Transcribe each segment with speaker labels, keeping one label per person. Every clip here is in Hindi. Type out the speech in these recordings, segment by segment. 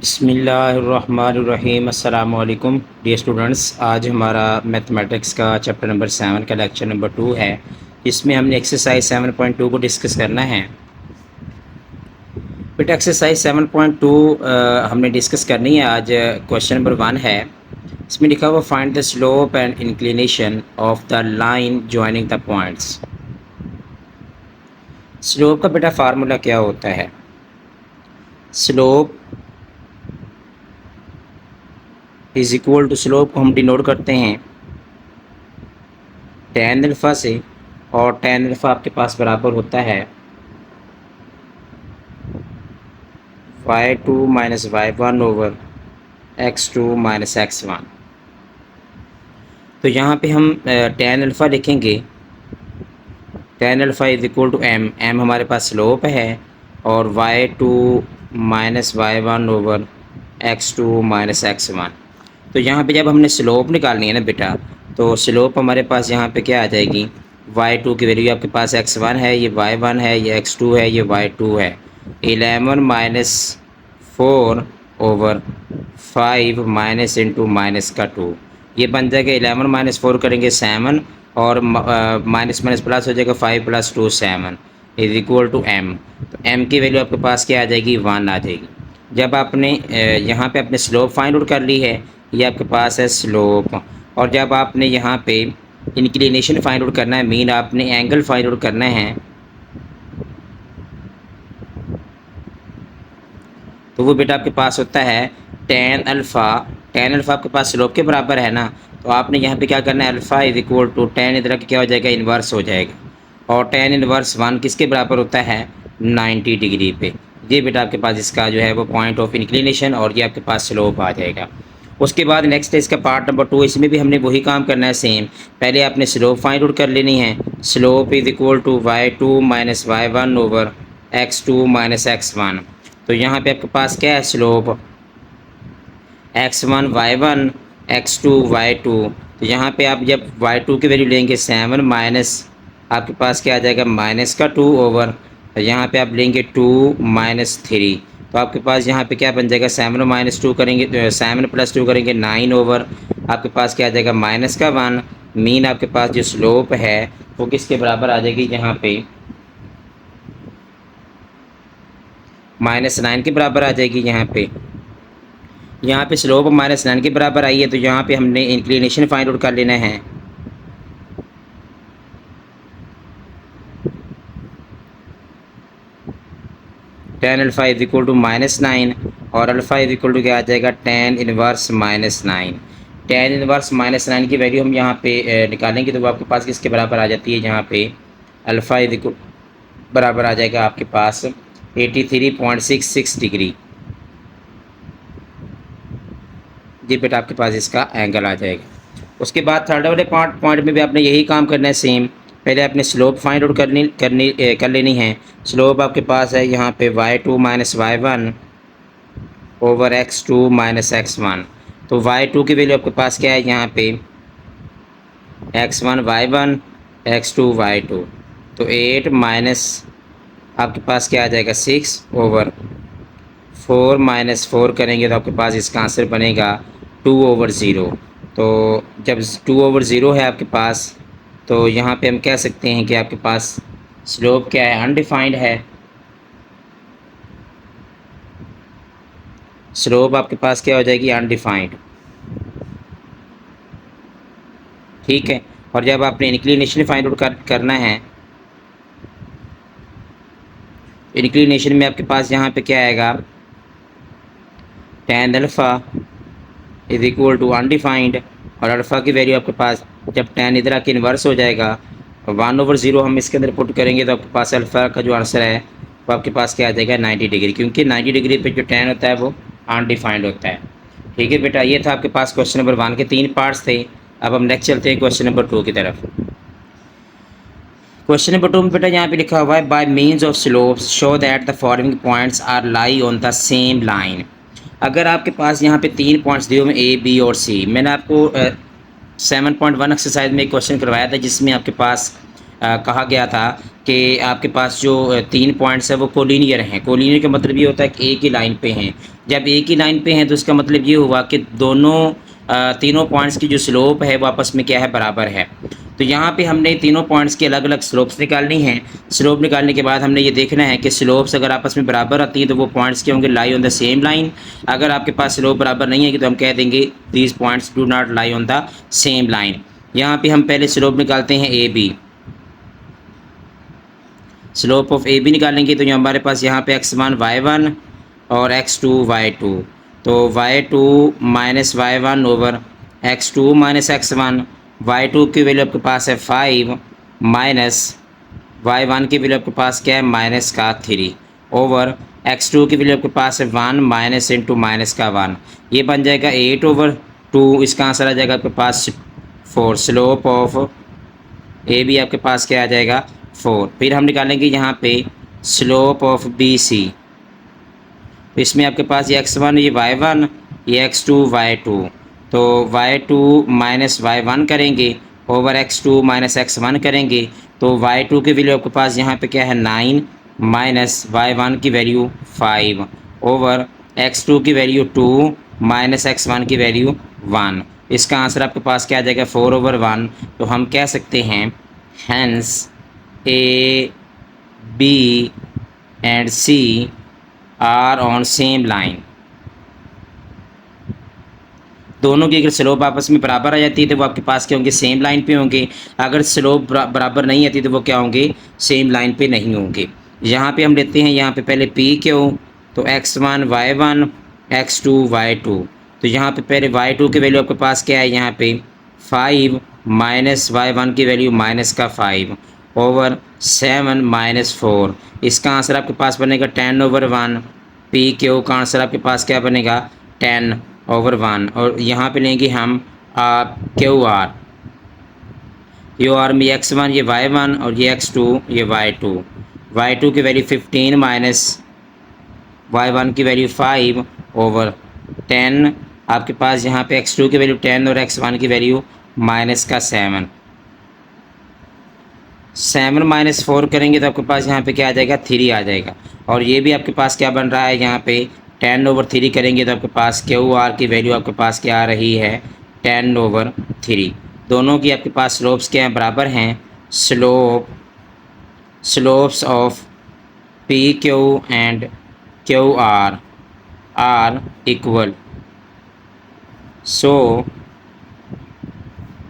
Speaker 1: बिस्मिल्लाहिर्रहमानिर्रहीम अस्सलामु अलैकुम डियर स्टूडेंट्स। आज हमारा मैथमेटिक्स का चैप्टर नंबर 7 का लेक्चर नंबर 2 है। इसमें हमने एक्सरसाइज 7.2 को डिस्कस करना है। बेटा एक्सरसाइज 7.2 हमने डिस्कस करनी है आज। क्वेश्चन नंबर 1 है, इसमें लिखा हुआ find the slope and inclination of the line joining the points. Slope का बेटा फार्मूला क्या होता है? Slope is equal to, slope को हम डिनोट करते हैं tan अल्फ़ा से, और tan अल्फ़ा आपके पास बराबर होता है y2 minus y1 over x2 minus x1। तो यहाँ पे हम tan अल्फ़ा लिखेंगे, tan alpha is equal to m हमारे पास स्लोप है, और y2 minus y1 over x2 minus x1। तो यहाँ पे जब हमने स्लोप निकालनी है ना बेटा, तो स्लोप हमारे पास यहाँ पे क्या आ जाएगी, y2 की वैल्यू आपके पास x1 है, ये y1 है, ये x2 है, ये y2 है। 11 minus 4 over 5 minus into minus का 2, ये बन जाएगा 11 माइनस 4 करेंगे 7, और माइनस माइनस प्लस हो जाएगा 5 plus 2 7 is equal to m। तो m की वैल्यू आपके पास क्या आ जाएगी, 1 आ जाएगी। जब आपने यहाँ पे अपने स्लोप फाइंड आउट कर ली है, ये आपके पास है स्लोप, और जब आपने यहाँ पे इंक्लिनेशन फाइंड आउट करना है, मीन आपने एंगल फाइंड आउट करना है, तो वो बेटा आपके पास होता है tan अल्फ़ा। tan अल्फ़ा आपके पास स्लोप के बराबर है ना, तो आपने यहाँ पे क्या करना है, alpha is equal to tan इधर क्या हो जाएगा, इन्वर्स हो जाएगा, और tan इन्वर्स 1 किसके बराबर होता है, 90 डिग्री पे। ये बेटा आपके पास इसका जो है वो पॉइंट ऑफ इंक्लिनेशन, और ये आपके पास स्लोप आ जाएगा। उसके बाद नेक्स्ट है इसका पार्ट नंबर 2। इसमें भी हमने वही काम करना है सेम। पहले आपने स्लोप फाइंड आउट कर लेनी है। Slope is equal to y2 minus y1 over x2 minus x1। तो यहाँ पे आपके पास क्या है, slope x1 y1 x2 y2। तो यहाँ पे आप जब y2 की वैल्यू लेंगे 7 माइनस आपके पास क्या आ जाएगा, माइनस का 2 ओवर, यहाँ पे आप लेंगे 2 माइनस 3। तो आपके पास यहाँ पे क्या बन जाएगा, 7 माइनस 2 करेंगे, 7 प्लस 2 करेंगे 9 ओवर आपके पास क्या आ जाएगा, माइनस का 1। मीन आपके पास जो स्लोप है वो किसके बराबर आ जाएगी, यहाँ पे -9 के बराबर आ जाएगी। यहाँ पे स्लोप -9 के बराबर आई है, तो यहाँ पे हमने इंक्लिनेशन फाइंड आउट कर लेना है। tan alpha is equal to -9, और अल्फ़ा इज इक्वल टू क्या आ जाएगा, tan इनवर्स -9। tan इनवर्स -9 की वैल्यू हम यहाँ पे निकालेंगे, तो वो आपके पास किसके बराबर आ जाती है, यहाँ पे अल्फ़ा इज इक्वल बराबर आ जाएगा आपके पास 83.66 डिग्री। जी बेटा आपके पास इसका एंगल आ जाएगा। उसके बाद थर्ड वाले पॉइंट में भी आपने यही काम करना है सेम। पहले आपने स्लोप फाइंड आउट कर लेनी है। स्लोप आपके पास है यहाँ पे y2 minus y1 over x2 minus x1। तो y2 की वैल्यू आपके पास क्या है, यहाँ पे x1 y1 x2 y2। तो 8 माइनस आपके पास क्या आ जाएगा, 6 ओवर 4 माइनस 4 करेंगे तो आपके पास इसका आंसर बनेगा 2 ओवर 0। तो जब 2 ओवर 0 है आपके पास, तो यहाँ पे हम कह सकते हैं कि आपके पास स्लोप क्या है, अनडिफाइंड है। स्लोप आपके पास क्या हो जाएगी, अनडिफाइंड। ठीक है। और जब आपने इंक्लिनेशन फाइंड आउट करना है, इंक्लिनेशन में आपके पास यहाँ पे क्या आएगा, tan alpha is equal to undefined, और अल्फ़ा की वैल्यू आपके पास जब tan इधर आके इन्वर्स हो जाएगा 1 ओवर 0 हम इसके अंदर पुट करेंगे, तो आपके पास अल्फ़ा का जो आंसर है वो आपके पास क्या आ जाएगा, 90 डिग्री, क्योंकि 90 डिग्री पे जो tan होता है वो अनडिफाइंड होता है। ठीक है बेटा, ये था आपके पास क्वेश्चन नंबर 1 के 3 पार्ट्स थे। अब हम नेक्स्ट चलते हैं क्वेश्चन नंबर 2 की तरफ। क्वेश्चन नंबर 2 में बेटा यहाँ पे लिखा हुआ है, by means of slopes show that the following points are lie on the same line. अगर आपके पास यहाँ पे 3 पॉइंट्स दिए हुए A, B और C। मैंने आपको 7.1 एक्सरसाइज में एक क्वेश्चन करवाया था जिसमें आपके पास कहा गया था कि आपके पास जो 3 पॉइंट्स है वो कोलिनियर हैं। कोलिनियर का मतलब ये होता है कि एक ही लाइन पे हैं। जब एक ही लाइन पे हैं तो इसका मतलब ये हुआ कि दोनों तीनों पॉइंट्स की जो स्लोप है वो आपस में क्या है, बराबर है। तो यहाँ पे हमने तीनों पॉइंट्स की अलग अलग स्लोप्स निकालनी हैं। स्लोप निकालने के बाद हमने ये देखना है कि स्लोप्स अगर आपस में बराबर आती हैं तो वो पॉइंट्स क्या होंगे, लाई ऑन द सेम लाइन। अगर आपके पास स्लोप बराबर नहीं है तो हम कह देंगे these points do not lie on the same line. यहाँ पे हम पहले स्लोप निकालते हैं A B. Slope of A B निकालेंगे तो ये हमारे पास यहाँ पे x1 y1 और x2 y2। तो y2 minus y1 over x2 minus x1। y2 की वैल्यू आपके पास है 5 माइनस y1 की वैल्यू आपके पास क्या है, माइनस का 3 ओवर x2 की वैल्यू आपके पास है 1 माइनस इंटू माइनस का 1। ये बन जाएगा 8 ओवर 2। इसका आंसर आ जाएगा आपके पास 4। स्लोप ऑफ ए बी आपके पास क्या आ जाएगा, 4। फिर हम निकालेंगे यहाँ पे स्लोप ऑफ बी सी। तो इसमें आपके पास ये x1 ये y1 ये x2 y2। तो y2 माइनस y1 करेंगे ओवर x2 माइनस x1 करेंगे तो y2 की वैल्यू आपके पास यहाँ पे क्या है 9 माइनस y1 की वैल्यू 5 ओवर x2 की वैल्यू 2 माइनस x1 की वैल्यू 1। इसका आंसर आपके पास क्या आ जाएगा 4 ओवर 1। तो हम कह सकते हैं hence A B and C are on same line. दोनों की अगर स्लोप आपस में बराबर आ जाती है तो वो आपके पास क्या होंगे, सेम लाइन पे होंगे। अगर स्लोप बराबर नहीं आती तो वो क्या होंगे, सेम लाइन पे नहीं होंगे। यहाँ पे हम लेते हैं यहाँ पे पहले पी क्यू। तो x1 y1 x2 y2। तो यहाँ पे पहले y2 की वैल्यू आपके पास क्या है, यहाँ पे 5 माइनस y1 की वैल्यू माइनस का 5 ओवर 7 माइनस 4। इसका आंसर आपके पास बनेगा 10 ओवर 1। पी क्यू का आंसर आपके पास क्या बनेगा 10 ओवर 1। और यहाँ पे लेंगे हम क्यू आर। क्यू आर में x1 ये y1 और ये x2 ये y2। y2 की वैल्यू 15 माइनस y1 की वैल्यू 5 ओवर 10। आपके पास यहाँ पे x2 की वैल्यू 10 और x1 की वैल्यू माइनस का 7। 7 माइनस 4 करेंगे तो आपके पास यहाँ पे क्या आ जाएगा, 3 आ जाएगा। और ये भी आपके पास क्या बन रहा है, यहाँ पे 10 ओवर 3 करेंगे तो आपके पास क्यू आर की वैल्यू आपके पास क्या आ रही है, 10 ओवर 3। दोनों की आपके पास स्लोप्स क्या हैं, बराबर हैं। Slopes of P Q and Q R equal. So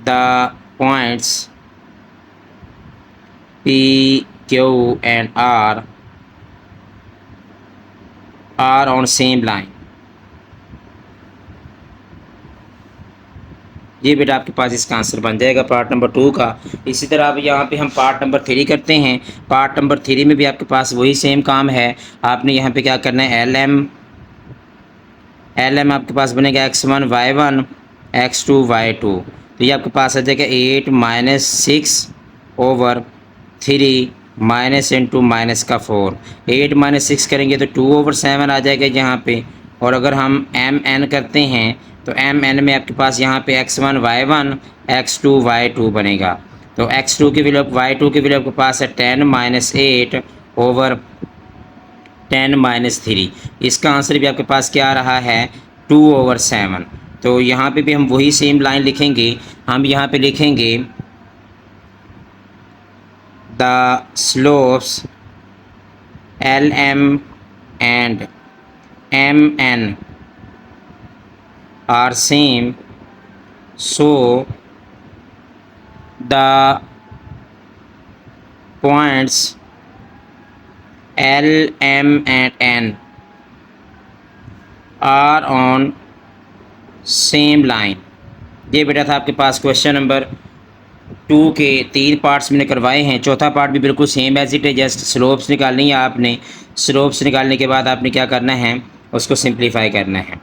Speaker 1: the points P, Q and R are on same line। ये बेटा आपके पास इसका आंसर बन जाएगा पार्ट नंबर 2 का। इसी तरह अब यहाँ पे हम पार्ट नंबर 3 करते हैं। पार्ट नंबर 3 में भी आपके पास वही सेम काम है। आपने यहाँ पे क्या करना है, एल एम आपके पास बनेगा x1 y1 x2 y2। तो ये आपके पास आ जाएगा 8 minus 6 over 3 minus into minus का 4। 8 माइनस 6 करेंगे तो 2 ओवर 7 आ जाएगा यहाँ पे। और अगर हम एम एन करते हैं तो एम एन में आपके पास यहाँ पे x1 y1 x2 y2 बनेगा। तो x2 की वैल्यू y2 की वैल्यू आपके पास है 10 माइनस 8 ओवर 10 माइनस 3। इसका आंसर भी आपके पास क्या आ रहा है, 2 ओवर 7। तो यहाँ पे भी हम वही सेम लाइन लिखेंगे। हम यहाँ पे लिखेंगे the slopes LM and MN are same, so the points L, M and N are on same line. ये बेटा था आपके पास क्वेश्चन नंबर 2 के 3 पार्ट्स मैंने करवाए हैं। चौथा पार्ट भी बिल्कुल सेम एज इट है, जस्ट स्लोप्स निकालनी है आपने। स्लोप्स निकालने के बाद आपने क्या करना है, उसको सिंप्लीफाई करना है।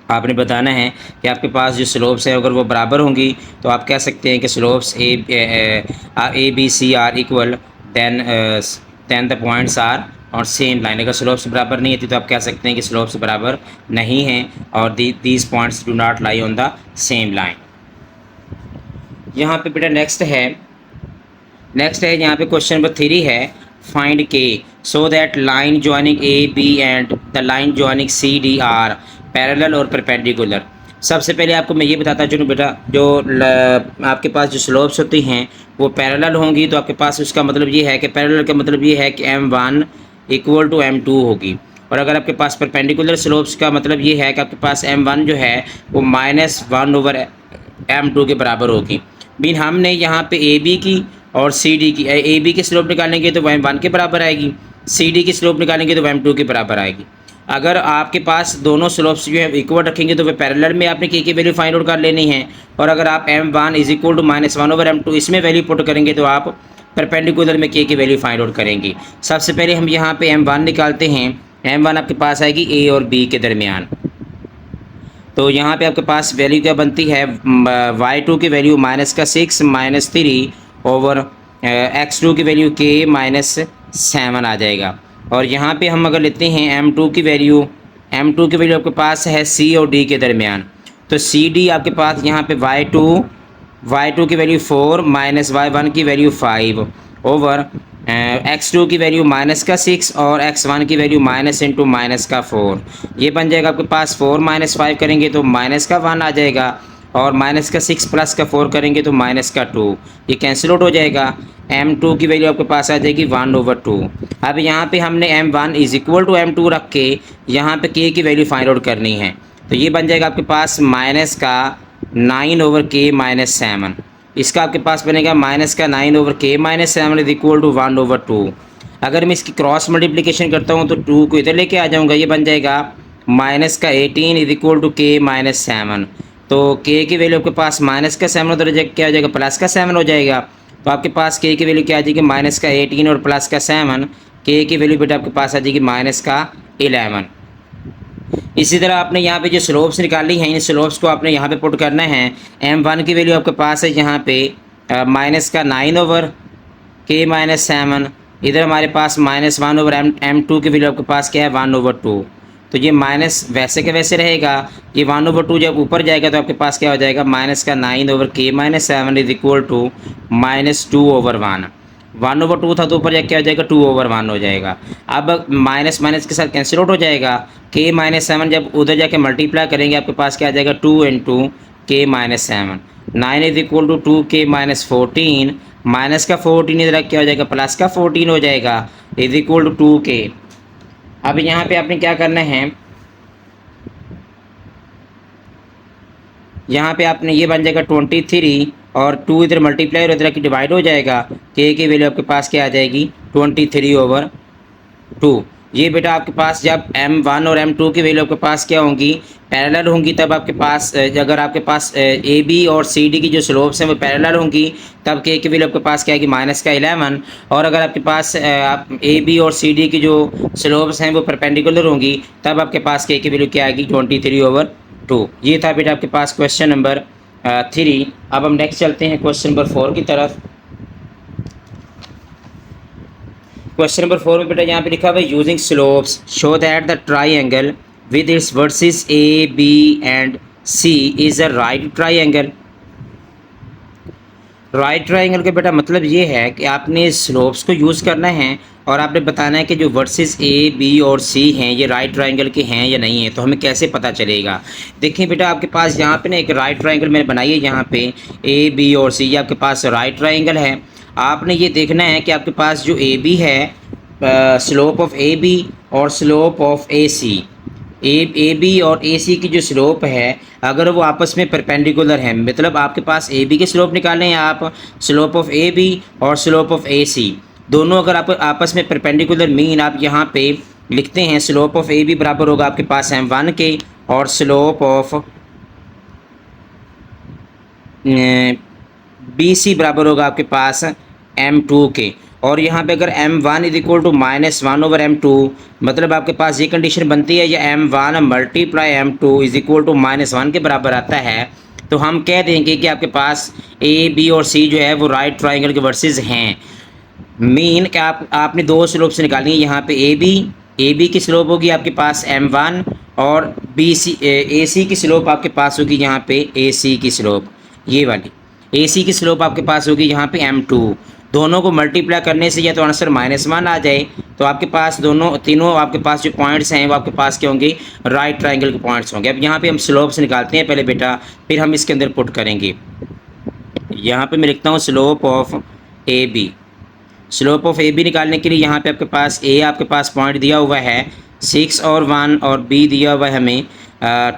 Speaker 1: आपने बताना है कि आपके पास जो स्लोप्स है अगर वो बराबर होंगी तो आप कह सकते हैं कि slopes A B C are equal, then the points are और सेम लाइन। अगर स्लोप्स बराबर नहीं होती तो आप कह सकते हैं कि स्लोप्स बराबर नहीं हैं और these points do not lie on the same line. यहाँ पे बेटा नेक्स्ट है नेक्स्ट है यहाँ पे क्वेश्चन नंबर 3 है, find K so that line joining A B and the line joining C D are parallel और परपेंडिकुलर। सबसे पहले आपको मैं ये बताता चलूँ बेटा, जो आपके पास जो स्लोप्स होती हैं वो पैरेलल होंगी, तो आपके पास उसका मतलब ये है कि पैरेलल का मतलब ये है कि m1 इक्वल टू m2 होगी। और अगर आपके पास परपेंडिकुलर स्लोप्स का मतलब ये है कि आपके पास m1 जो है वो -1/m2 के बराबर होगी। मीन हमने यहाँ पे ए बी की और सी डी की, ए बी की स्लोप निकालेंगे तो वह m1 के बराबर आएगी, सी डी की स्लोप निकालेंगे तो वह m2 के बराबर आएगी। अगर आपके पास दोनों स्लोप्स जो है इक्वल रखेंगे तो वे पैरेलल में आपने के की वैल्यू फाइंड आउट कर लेनी है। और अगर आप m1 is equal to -1/m2 इसमें वैल्यू पुट करेंगे तो आप परपेंडिकुलर में के की वैल्यू फाइंड आउट करेंगे। सबसे पहले हम यहाँ पे m1 निकालते हैं। m1 आपके पास आएगी ए और बी के दरमियान। तो यहाँ पे आपके पास वैल्यू क्या बनती है, y2 की वैल्यू -6 -3 ओवर x2 की वैल्यू k -7 आ जाएगा। और यहाँ पे हम अगर लेते हैं m2 की वैल्यू आपके पास है c और d के दरमियान। तो सी डी आपके पास यहाँ पे y2 की वैल्यू 4 -y1 की वैल्यू 5 ओवर x2 की वैल्यू -6 और x1 की वैल्यू -4। ये बन जाएगा आपके पास 4 -5 करेंगे तो -1 आ जाएगा, और -6 प्लस का 4 करेंगे तो -2। ये कैंसिल आउट हो जाएगा। m2 की वैल्यू आपके पास आ जाएगी 1/2। अब यहाँ पे हमने m1 is equal to m2 रख के यहाँ पे k की वैल्यू फाइंड आउट करनी है। तो ये बन जाएगा आपके पास -9/k-7। इसका आपके पास बनेगा -9/k-7 इज इक्वल टू 1/2। अगर मैं इसकी क्रॉस मल्टीप्लिकेशन करता हूँ तो 2 को इधर लेके आ जाऊँगा, ये बन जाएगा -18 इज इक्वल टू k-7। तो k की वैल्यू आपके पास -7 उधर क्या हो जाएगा, +7 हो जाएगा। तो आपके पास k की वैल्यू क्या आ जाएगी, -18 और +7। k की वैल्यू बेटा आपके पास आ जाएगी -11। इसी तरह आपने यहाँ पे जो स्लोप्स निकाली हैं, इन स्लोप्स को आपने यहाँ पे पुट करना है। m1 की वैल्यू आपके पास है यहाँ पे -9/k-7। इधर हमारे पास -1/m2 की वैल्यू आपके पास क्या है 1/2। तो ये माइनस वैसे के वैसे रहेगा, ये 1/2 जब ऊपर जाएगा तो आपके पास क्या हो जाएगा, -9/k-7 इज इक्वल टू -2/1। 1/2 था तो ऊपर जाके क्या हो जाएगा 2/1 हो जाएगा। अब माइनस माइनस के साथ कैंसिल आउट हो जाएगा। k-7 जब उधर जाके मल्टीप्लाई करेंगे आपके पास क्या आ जाएगा 2 × k-7। 9 is equal to 2k-14, minus का 14 इधर क्या हो जाएगा प्लस का 14 हो जाएगा इज इक्वल टू 2k। अब यहाँ पे आपने क्या करना है, यहाँ पे आपने ये बन जाएगा 23 और 2 इधर मल्टीप्लाई और इधर की डिवाइड हो जाएगा। k की वैल्यू आपके पास क्या आ जाएगी 23/2। ये बेटा आपके पास जब m1 और m2 की वैल्यू आपके पास क्या होंगी, पैरेलल होंगी, तब आपके पास अगर आपके पास ए बी और सी डी की जो स्लोप्स हैं वो पैरेलल होंगी तब k की वैल्यू आपके पास क्या आएगी -11। और अगर आपके पास ए बी और सी डी की जो स्लोप्स हैं वो परपेंडिकुलर होंगी तब आपके पास k की वैल्यू क्या आएगी 23/2। ये था बेटा आपके पास क्वेश्चन नंबर 3। अब हम नेक्स्ट चलते हैं क्वेश्चन नंबर 4 की तरफ। क्वेश्चन नंबर 4 में बेटा यहाँ पे लिखा हुआ है using slopes show that the triangle with its vertices A B and C is a right triangle. Right triangle का बेटा मतलब ये है कि आपने स्लोप्स को यूज़ करना है और आपने बताना है कि जो वर्सेस ए बी और सी हैं ये राइट ट्राइंगल के हैं या नहीं है। तो हमें कैसे पता चलेगा, देखिए बेटा आपके पास यहाँ पे ना एक राइट ट्राइंगल मैंने बनाई है, यहाँ पे ए बी और सी ये आपके पास राइट ट्राइंगल है। आपने ये देखना है कि आपके पास जो ए बी है, स्लोप ऑफ ए बी और slope of A C, A B और ए सी की जो स्लोप है अगर वो आपस में परपेंडिकुलर है, मतलब आपके पास ए बी के स्लोप निकालें हैं आप, स्लोप ऑफ ए बी और स्लोप ऑफ ए सी दोनों अगर आप आपस में परपेंडिकुलर, मीन आप यहाँ पे लिखते हैं स्लोप ऑफ ए बी बराबर होगा आपके पास m1 के और स्लोप ऑफ बी सी बराबर होगा आपके पास m2 के। और यहाँ पे अगर m1 is equal to -1/m2 मतलब आपके पास ये कंडीशन बनती है या m1 multiply m2 is equal to -1 के बराबर आता है, तो हम कह देंगे कि आपके पास ए बी और सी जो है वो राइट ट्राइंगल के वर्सेस हैं। मीन कि आपने दो स्लोप से निकाली है, यहाँ पे ए बी की स्लोप होगी आपके पास m1 और बी सी ए सी की स्लोप आपके पास होगी यहाँ पे ए सी की स्लोप, ये वाली ए सी की स्लोप आपके पास होगी यहाँ पे m2। दोनों को मल्टीप्लाई करने से या तो आंसर -1 आ जाए, तो आपके पास दोनों तीनों आपके पास जो पॉइंट्स हैं वो आपके पास क्या होंगे, राइट ट्रायंगल के पॉइंट्स होंगे। अब यहाँ पे हम स्लोप्स निकालते हैं पहले बेटा, फिर हम इसके अंदर पुट करेंगे। यहाँ पे मैं लिखता हूँ slope of A B. Slope of A B निकालने के लिए यहाँ पे आपके पास ए आपके पास पॉइंट दिया हुआ है 6 और 1, और बी दिया हुआ है हमें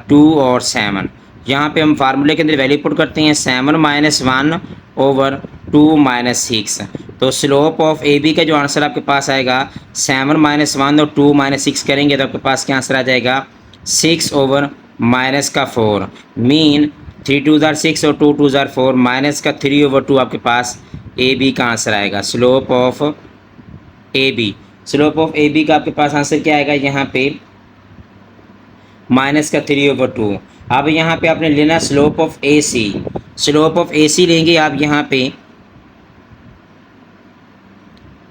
Speaker 1: 2 और 7। यहाँ पे हम फार्मूले के अंदर वैल्यू पुट करते हैं 7 - 1 ओवर 2 - 6। तो स्लोप ऑफ ए बी का जो आंसर आपके पास आएगा 7 - 1 और 2 - 6 करेंगे तो आपके पास क्या आंसर आ जाएगा 6 ओवर -4। मीन 3 2 ज़ार 6 और 2 2 ज़ार 4, माइनस का 3 ओवर 2 आपके पास ए बी का आंसर आएगा। Slope of A B, slope of A B का आपके पास आंसर क्या आएगा यहाँ पे माइनस का 3 ओवर 2। अब यहाँ पे आपने लेना slope of A C. Slope of A C लेंगे आप यहाँ पे,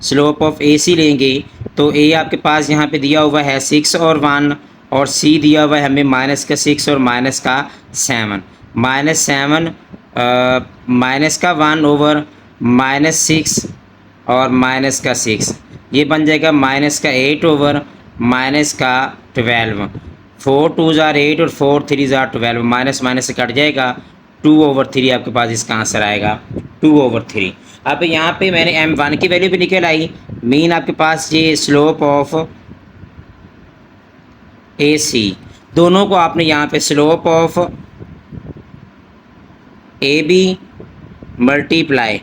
Speaker 1: स्लोप ऑफ ए सी लेंगे तो ए आपके पास यहाँ पे दिया हुआ है 6 और 1, और सी दिया हुआ है हमें माइनस का 6 और माइनस का 7। -7 माइनस का 1 ओवर -6 और माइनस का 6, ये बन जाएगा माइनस का 8 ओवर माइनस का 12। 4 2 ज़ार 8 और 4 3 ज़ार 12, माइनस माइनस से कट जाएगा, 2 ओवर 3 आपके पास इसका आंसर आएगा 2 ओवर 3। अब यहाँ पे मैंने m1 की वैल्यू भी निकल आई। मीन आपके पास ये स्लोप ऑफ ए सी, दोनों को आपने यहाँ पे slope of A B multiply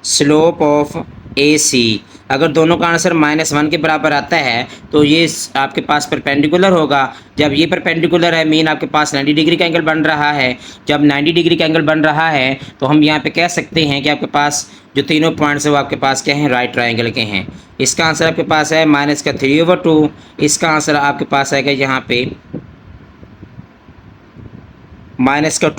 Speaker 1: slope of A C, अगर दोनों का आंसर -1 के बराबर आता है तो ये आपके पास परपेंडिकुलर होगा। जब ये परपेंडिकुलर है मीन आपके पास 90 डिग्री का एंगल बन रहा है। जब 90 डिग्री का एंगल बन रहा है तो हम यहाँ पे कह सकते हैं कि आपके पास जो तीनों पॉइंट्स है वो आपके पास क्या हैं, राइट ट्रायंगल के हैं। इसका आंसर आपके पास है माइनस का 3 ओवर 2। इसका आंसर आपके पास आएगा यहाँ पे माइनस का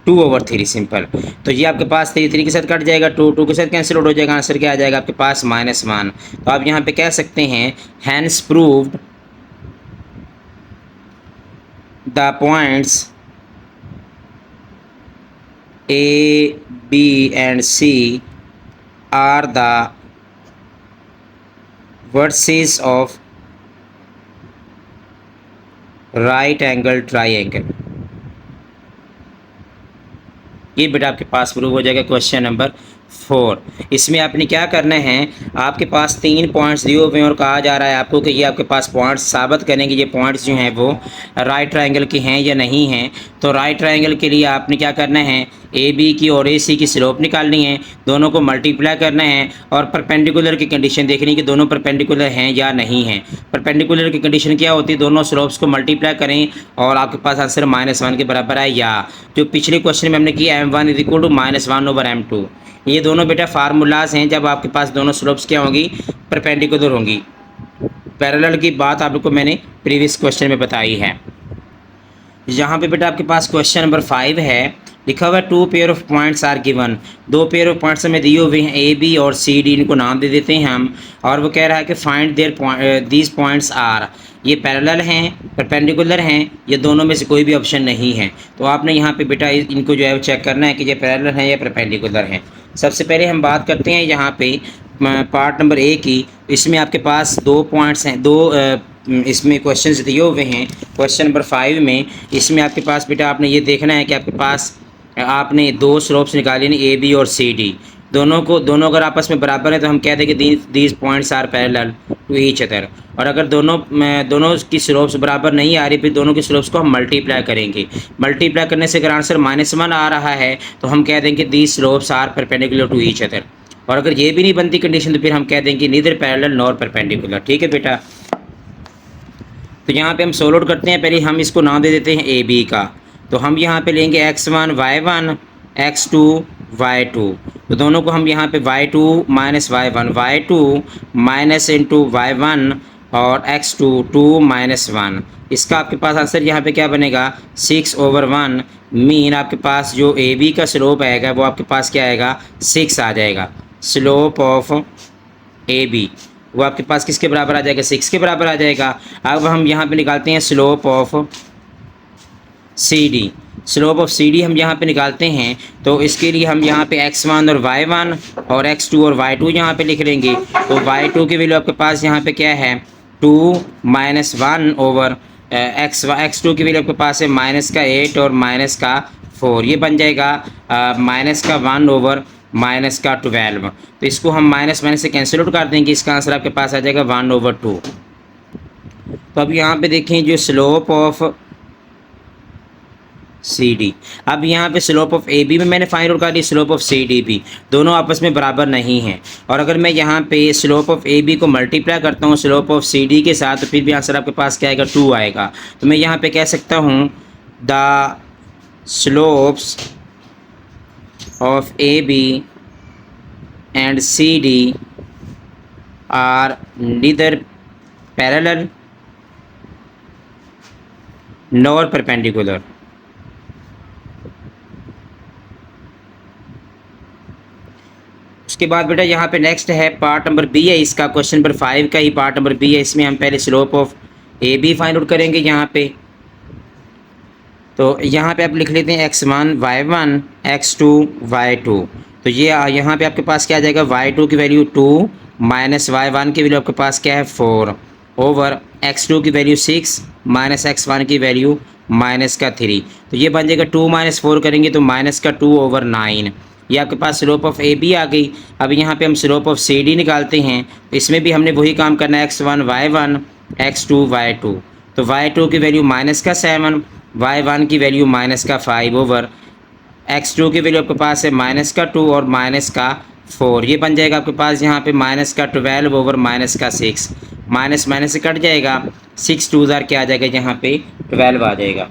Speaker 1: 2 ओवर 3 सिंपल। तो ये आपके पास 3 के साथ कट जाएगा, 2 के साथ कैंसिल आउट हो जाएगा, आंसर क्या आ जाएगा आपके पास -1। तो आप यहाँ पे कह सकते हैं hence proved the points A B and C are the vertices of right angle triangle. ये बेटा आपके पास प्रूव हो जाएगा क्वेश्चन नंबर 4। इसमें आपने क्या करना है, आपके पास 3 पॉइंट्स दिए हुए हैं और कहा जा रहा है आपको कि ये आपके पास पॉइंट्स साबित करेंगे ये पॉइंट्स जो हैं वो राइट ट्रायंगल के हैं या नहीं हैं। तो राइट ट्रायंगल के लिए आपने क्या करना है, ए बी की और ए सी की स्लोप निकालनी है, दोनों को मल्टीप्लाई करना है और परपेंडिकुलर की कंडीशन देखनी है कि दोनों परपेंडिकुलर हैं या नहीं हैं। परपेंडिकुलर की कंडीशन क्या होती है, दोनों स्लोप्स को मल्टीप्लाई करें और आपके पास आंसर -1 के बराबर आए, या जो पिछले क्वेश्चन में हमने किया m1 = -1 ओवर m2। ये दोनों बेटा फार्मूलाज हैं जब आपके पास दोनों स्लोप्स क्या होंगी, परपेंडिकुलर होंगी। पैरेलल की बात आप लोग को मैंने प्रीवियस क्वेश्चन में बताई है। यहाँ पे बेटा आपके पास क्वेश्चन नंबर 5 है, लिखा हुआ है 2 pair of points are given. 2 pair of points हमें दिए हुए हैं ए बी और सी डी, इनको नाम दे देते हैं हम। और वो कह रहा है कि find there these points are, ये पैरेलल हैं, परपेंडिकुलर हैं, ये दोनों में से कोई भी ऑप्शन नहीं है। तो आपने यहाँ पे बेटा इनको जो है चेक करना है कि ये पैरेलल हैं या परपेंडिकुलर हैं। सबसे पहले हम बात करते हैं यहाँ पे पार्ट नंबर ए की। इसमें आपके पास 2 पॉइंट्स हैं, 2 इसमें क्वेश्चंस दिए हुए हैं। क्वेश्चन नंबर 5 में इसमें आपके पास बेटा आपने ये देखना है कि आपके पास आपने 2 स्लोप्स निकाली हैं ए बी और सी डी, दोनों अगर आपस में बराबर है तो हम कहते हैं कि these points are parallel to each other. और अगर दोनों की स्लोप्स बराबर नहीं आ रही, फिर दोनों की स्लोप्स को हम मल्टीप्लाई करेंगे। मल्टीप्लाई करने से अगर आंसर -1 आ रहा है तो हम कह देंगे these slopes are perpendicular to each other. और अगर ये भी नहीं बनती कंडीशन तो फिर हम कह देंगे नीदर पैरेलल नॉर परपेंडिकुलर। ठीक है बेटा, तो यहाँ पे हम सोल्व आउट करते हैं। पहले हम इसको नाम दे देते हैं ए बी का। तो हम यहाँ पे लेंगे x1 y1 x2 y2। तो दोनों को हम यहाँ पे y2 - y1 y2 minus into y1 और x2 2 - 1। इसका आपके पास आंसर यहाँ पे क्या बनेगा 6 ओवर 1। मीन आपके पास जो ए बी का स्लोप आएगा वो आपके पास क्या आएगा 6 आ जाएगा। स्लोप ऑफ ए बी वो आपके पास किसके बराबर आ जाएगा 6 के बराबर आ जाएगा। अब हम यहाँ पे निकालते हैं slope of C D. Slope of C D हम यहाँ पे निकालते हैं, तो इसके लिए हम यहाँ पे x1 और y1 और x2 और y2 यहाँ पे लिख लेंगे। तो y2 की वैल्यू आपके पास यहाँ पे क्या है 2 माइनस 1 ओवर x2 की वैल्यू आपके पास है माइनस का 8 और माइनस का 4, ये बन जाएगा माइनस का 1 ओवर माइनस का 12। तो इसको हम माइनस माइनस से कैंसिल आउट कर देंगे, इसका आंसर आपके पास आ जाएगा 1/2। तो अब यहाँ पे देखें जो स्लोप ऑफ सी डी, अब यहाँ पे स्लोप ऑफ ए बी में मैंने फाइंड आउट कर ली, स्लोप ऑफ सी डी भी, दोनों आपस में बराबर नहीं हैं। और अगर मैं यहाँ पे स्लोप ऑफ ए बी को मल्टीप्लाई करता हूँ स्लोप ऑफ सी डी के साथ, तो फिर भी आंसर आपके पास क्या आएगा 2 आएगा। तो मैं यहाँ पे कह सकता हूँ the slopes of A B and C D are neither parallel nor perpendicular. उसके बाद बेटा यहाँ पे नेक्स्ट है पार्ट नंबर बी है इसका, क्वेश्चन नंबर 5 का ही पार्ट नंबर बी है। इसमें हम पहले slope of A B find out करेंगे यहाँ पे। तो यहाँ पे आप लिख लेते हैं x1 y1 x2 y2। तो ये यहाँ पे आपके पास क्या आ जाएगा y2 की वैल्यू 2 माइनस y1 की वैल्यू आपके पास क्या है 4 ओवर x2 की वैल्यू 6 माइनस x1 की वैल्यू माइनस का 3। तो ये बन जाएगा 2 माइनस 4 करेंगे तो माइनस का 2 ओवर 9। ये आपके पास स्लोप ऑफ ए बी आ गई। अब यहाँ पे हम स्लोप ऑफ सी डी निकालते हैं, तो इसमें भी हमने वही काम करना है x1 y1 x2 y2। तो y2 की वैल्यू माइनस का 7 y1 की वैल्यू माइनस का 5 ओवर x2 की वैल्यू आपके पास है माइनस का 2 और माइनस का 4। ये बन जाएगा आपके पास यहाँ पे माइनस का 12 ओवर माइनस का 6, माइनस माइनस से कट जाएगा, 6 2 क्या आ जाएगा यहाँ पे 12 आ जाएगा।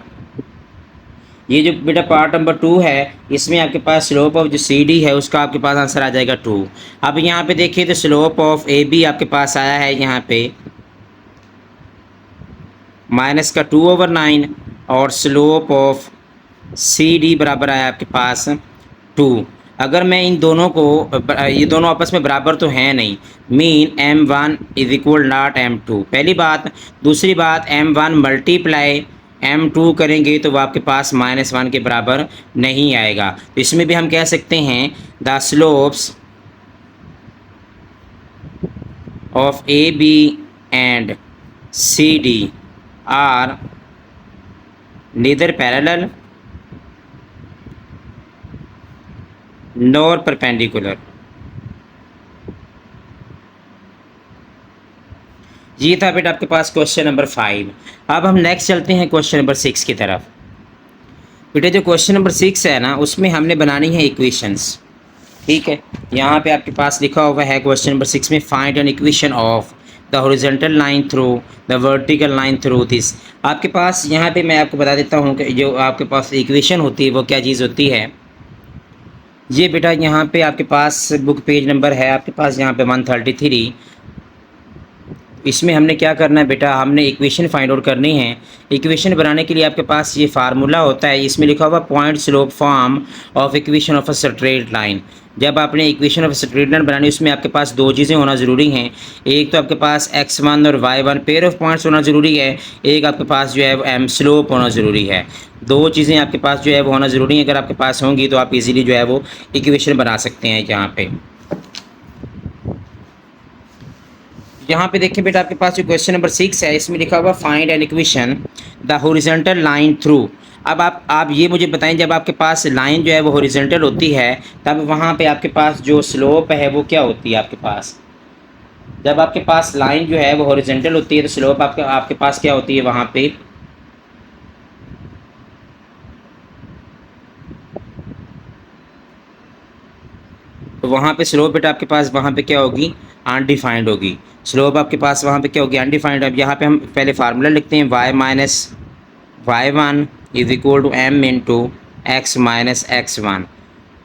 Speaker 1: ये जो बेटा पार्ट नंबर 2 है इसमें आपके पास स्लोप ऑफ जो सी डी है उसका आपके पास आंसर आ जाएगा 2। अब यहाँ पे देखिए तो स्लोप ऑफ ए बी आपके पास आया है यहाँ पे माइनस का 2 ओवर 9 और स्लोप ऑफ सी डी बराबर आया आपके पास 2। अगर मैं इन दोनों को, ये दोनों आपस में बराबर तो हैं नहीं, mean m1 is equal not m2, पहली बात। दूसरी बात m1 मल्टीप्लाई m2 करेंगे तो वो आपके पास -1 के बराबर नहीं आएगा। तो इसमें भी हम कह सकते हैं the slopes of A B and C D are neither parallel nor perpendicular. ये था बेटा आपके पास क्वेश्चन नंबर 5। अब हम नेक्स्ट चलते हैं क्वेश्चन नंबर 6 की तरफ। बेटा जो क्वेश्चन नंबर 6 है ना उसमें हमने बनानी है इक्वेशंस, ठीक है। यहाँ पे आपके पास लिखा हुआ है क्वेश्चन नंबर 6 में find an equation of the horizontal line through the vertical line through this. आपके पास यहाँ पे मैं आपको बता देता हूँ कि जो आपके पास इक्वेशन होती है वो क्या चीज़ होती है। ये बेटा यहाँ पे आपके पास बुक पेज नंबर है आपके पास यहाँ पे 133। इसमें हमने क्या करना है बेटा, हमने इक्वेशन फाइंड आउट करनी है। इक्वेशन बनाने के लिए आपके पास ये फार्मूला होता है, इसमें लिखा हुआ point slope form of equation of a straight line. जब आपने इक्वेशन ऑफ स्ट्रेट लाइन बनानी उसमें आपके पास दो चीज़ें होना ज़रूरी हैं। एक तो आपके पास x1 और y1 पेयर ऑफ पॉइंट्स होना ज़रूरी है, एक आपके पास जो है वो m स्लोप होना ज़रूरी है। दो चीज़ें आपके पास जो है वो होना ज़रूरी है, अगर आपके पास होंगी तो आप इजीली जो है वो इक्वेशन बना सकते हैं। यहाँ पे देखिए बेटा आपके पास जो क्वेश्चन नंबर 6 है इसमें लिखा हुआ find an equation the horizontal line through. अब आप ये मुझे बताएं, जब आपके पास लाइन जो है वो हॉरिजॉन्टल होती है तब वहाँ पे आपके पास जो स्लोप है वो क्या होती है आपके पास। जब आपके पास लाइन जो है वो हॉरिजॉन्टल होती है तो स्लोप आपके पास क्या होती है वहाँ पे, तो वहाँ पे स्लोप बेटा आपके पास वहाँ पे क्या होगी, अनडिफाइंड होगी। स्लोप आपके पास वहाँ पे क्या होगी, अनडिफाइंड। अब यहाँ पे हम पहले फार्मूला लिखते हैं y minus y1 is equal to m into x minus x1।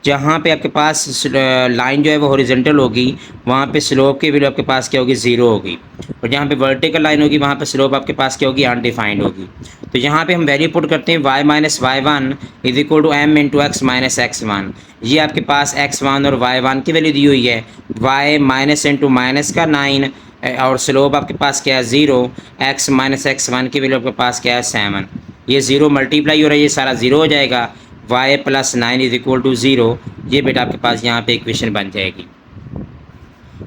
Speaker 1: जहाँ पे आपके पास लाइन जो है वो हॉरिजॉन्टल होगी वहाँ पे स्लोप की वैल्यू आपके पास क्या होगी, 0 होगी। और जहाँ पे वर्टिकल लाइन होगी वहाँ पे स्लोप आपके पास क्या होगी, अनडिफाइंड होगी। तो यहाँ पे हम वैल्यू पुट करते हैं y minus y1 is equal to m into x minus x1। ये आपके पास x1 और y1 की वैल्यू दी हुई है, y माइनस इंटू माइनस का 9 और स्लोप आपके पास क्या है 0, x माइनस x1 की वैल्यू आपके पास क्या है 7। ये 0 मल्टीप्लाई हो रहा है, ये सारा 0 हो जाएगा। y plus 9 is equal to 0, ये बेटा आपके पास यहाँ पे इक्वेशन बन जाएगी।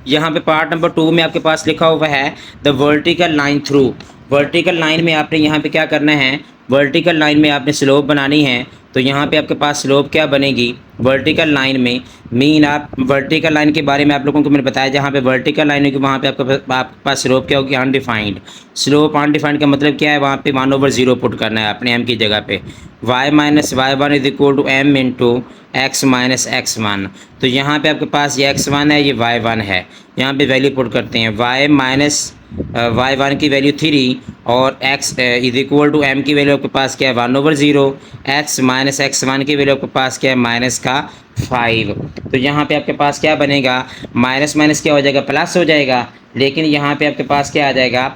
Speaker 1: यहाँ पे पार्ट नंबर 2 में आपके पास लिखा हुआ है the vertical line through. Vertical line में आपने यहाँ पे क्या करना है, वर्टिकल लाइन में आपने स्लोप बनानी है। तो यहाँ पे आपके पास स्लोप क्या बनेगी वर्टिकल लाइन में, मीन आप वर्टिकल लाइन के बारे में आप लोगों को मैंने बताया, जहाँ पे वर्टिकल लाइन होगी वहाँ पे आपके पास स्लोप क्या होगी अनडिफाइंड। स्लोप अनडिफाइंड का मतलब क्या है, वहाँ पे 1/0 पुट करना है अपने m की जगह पे। y minus y one is equal to m into x minus x one. तो यहाँ पे आपके पास ये x1 है, ये y1 है, यहाँ पे वैल्यू पुट करते हैं। y माइनस y1 की वैल्यू 3 और x is equal to m की वैल्यू आपके पास क्या है 1/0, x माइनस x1 की वैल्यू आपके पास क्या है माइनस का 5। तो यहाँ पे आपके पास क्या बनेगा, माइनस माइनस क्या हो जाएगा प्लस हो जाएगा, लेकिन यहाँ पे आपके पास क्या आ जाएगा,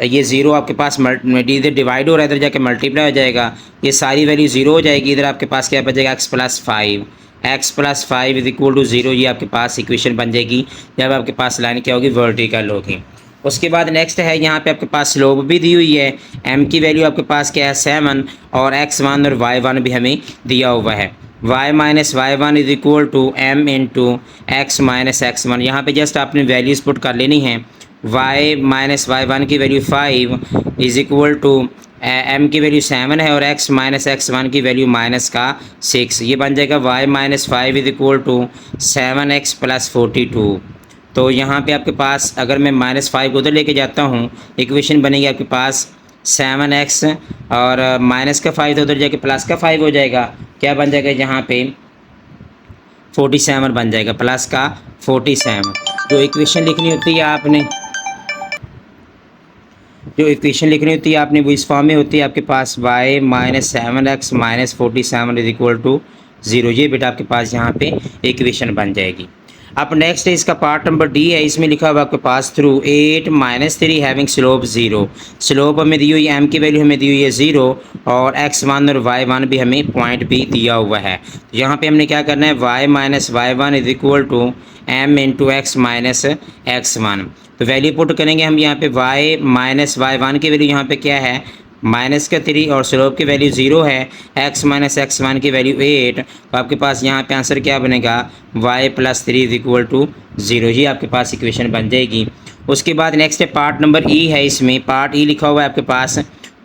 Speaker 1: ये 0 आपके पास इधर डिवाइड हो रहा है, इधर जाके मल्टीप्लाई हो जाएगा, ये सारी वैल्यू 0 हो जाएगी। इधर आपके पास क्या बचेगा x plus 5, x plus 5 is equal to 0, ये आपके पास इक्वेशन बन जाएगी जब आपके पास लाइन क्या होगी वर्टिकल होगी। उसके बाद नेक्स्ट है, यहाँ पे आपके पास स्लोप भी दी हुई है, m की वैल्यू आपके पास क्या है 7 और x1 और y1 भी हमें दिया हुआ है। y minus y one is equal to m into x minus x one. यहाँ पर जस्ट आपने वैल्यूज़ पुट कर लेनी है। y माइनस वाई वन की value 5 is equal to m की वैल्यू 7 है और x माइनस एक्स वन की वैल्यू माइनस का 6, ये बन जाएगा y minus 5 is equal to 7x plus 42। तो यहाँ पे आपके पास अगर मैं -5 को उधर लेके जाता हूँ, इक्वेशन बनेगी आपके पास 7x और माइनस का 5 तो उधर जाके प्लस का 5 हो जाएगा, क्या बन जाएगा यहाँ पे 47 बन जाएगा, प्लस का 47। जो इक्वेशन लिखनी होती है आपने, जो इक्वेशन लिखनी होती है आपने वो इस फॉर्म में होती है आपके पास y minus 7x minus 47 is equal to 0, ये बेटा आपके पास यहाँ पे इक्वेशन बन जाएगी। अब नेक्स्ट है इसका पार्ट नंबर डी है, इसमें लिखा हुआ आपके pass through 8 minus 3 having slope 0। Slope हमें दी हुई है, m की वैल्यू हमें दी हुई है 0 और x1 और y1 भी हमें पॉइंट भी दिया हुआ है। तो यहाँ पे हमने क्या करना है, y minus y one is equal to m into x minus x one. तो वैल्यू पुट करेंगे हम यहाँ पे y माइनस वाई वन की वैल्यू यहाँ पे क्या है माइनस का 3 और स्लोप की वैल्यू 0 है, x माइनस एक्स वन की वैल्यू 8। तो आपके पास यहाँ पे आंसर क्या बनेगा y plus 3 is equal to 0, ही आपके पास इक्वेशन बन जाएगी। उसके बाद नेक्स्ट है पार्ट नंबर ई है, इसमें पार्ट ई लिखा हुआ है आपके pass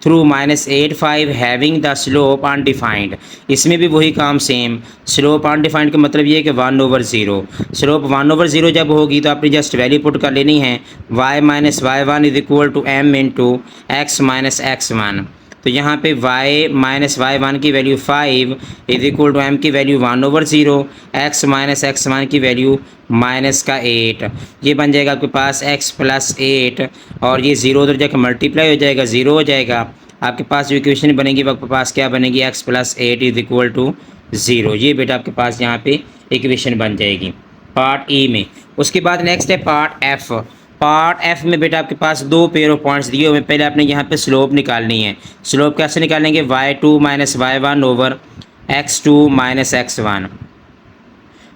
Speaker 1: through -8 having the slope undefined. इसमें भी वही काम सेम, स्लोप अनडिफाइंड का मतलब ये है कि 1/0। स्लोप 1/0 जब होगी तो आपने जस्ट वैल्यू पुट कर लेनी है, y minus y one is equal to m into x minus x one. तो यहाँ पे y माइनस वाई वन की value 5 is equal to m की value 1/0, x minus x one की वैल्यू माइनस का 8, ये बन जाएगा आपके पास x प्लस 8 और ये 0 उधर जाकर मल्टीप्लाई हो जाएगा 0 हो जाएगा। आपके पास जो इक्वेशन बनेगी आपके पास क्या बनेगी x plus 8 is equal to 0, ये बेटा आपके पास यहाँ पे इक्वेशन बन जाएगी पार्ट ई में। उसके बाद नेक्स्ट है पार्ट एफ। पार्ट एफ में बेटा आपके पास 2 पेयर ऑफ पॉइंट्स दिए हुए हैं। पहले आपने यहाँ पे स्लोप निकालनी है। स्लोप कैसे निकालेंगे, y2 minus y one over x2 minus x1।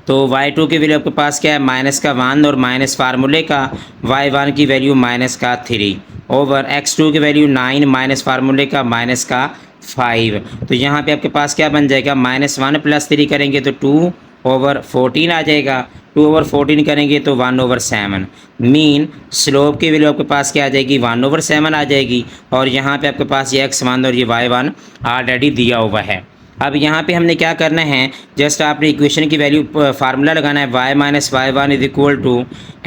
Speaker 1: तो y2 की वैल्यू आपके पास क्या है माइनस का 1 और माइनस फार्मूले का y1 की वैल्यू माइनस का 3 ओवर x2 की वैल्यू 9 माइनस फार्मूले का माइनस का 5। तो यहाँ पे आपके पास क्या बन जाएगा -1 प्लस 3 करेंगे तो 2/14 आ जाएगा, 2/14 करेंगे तो 1/7। मीन स्लोप की वैल्यू आपके पास क्या आ जाएगी 1/7 आ जाएगी। और यहाँ पे आपके पास ये x1 और ये y1 ऑलरेडी दिया हुआ है। अब यहाँ पे हमने क्या करना है, जस्ट आपने इक्वेशन की वैल्यू फार्मूला लगाना है, y minus y one is equal to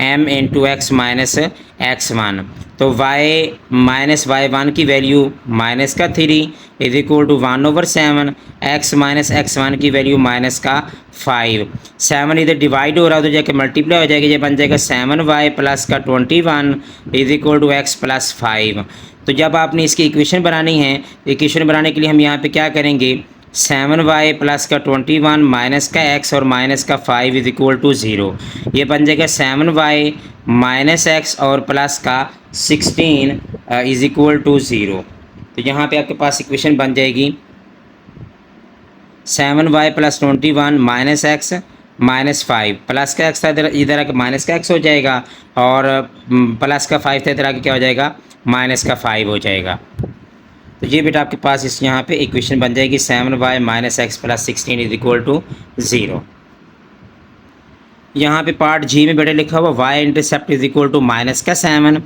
Speaker 1: m into x minus x one. तो y माइनस वाई वन की वैल्यू माइनस का 3 is equal to 1/7, x minus x one की वैल्यू माइनस का 5। 7 इधर डिवाइड हो रहा है तो जाके मल्टीप्लाई हो जाएगा, ये बन जाएगा 7y प्लस का 21 is equal to x plus 5। तो जब आपने इसकी इक्वेशन बनानी है, इक्वेशन बनाने के लिए हम यहाँ पे क्या करेंगे, 7y प्लस का 21 माइनस का x और माइनस का 5 इज इक्वल टू 0, ये बन जाएगा 7y माइनस एक्स और प्लस का 16 इज इक्वल टू 0। तो यहाँ पे आपके पास इक्वेशन बन जाएगी 7y plus 21 minus x minus 5, plus का x था इधर आके माइनस का x हो जाएगा और प्लस का 5 था इधर आके क्या हो जाएगा माइनस का 5 हो जाएगा। तो ये बेटा आपके पास इस यहाँ पे इक्वेशन बन जाएगी 7y minus x plus 16 is equal to 0। यहाँ पे पार्ट जी में बेटा लिखा हुआ y intercept is equal to minus का 7,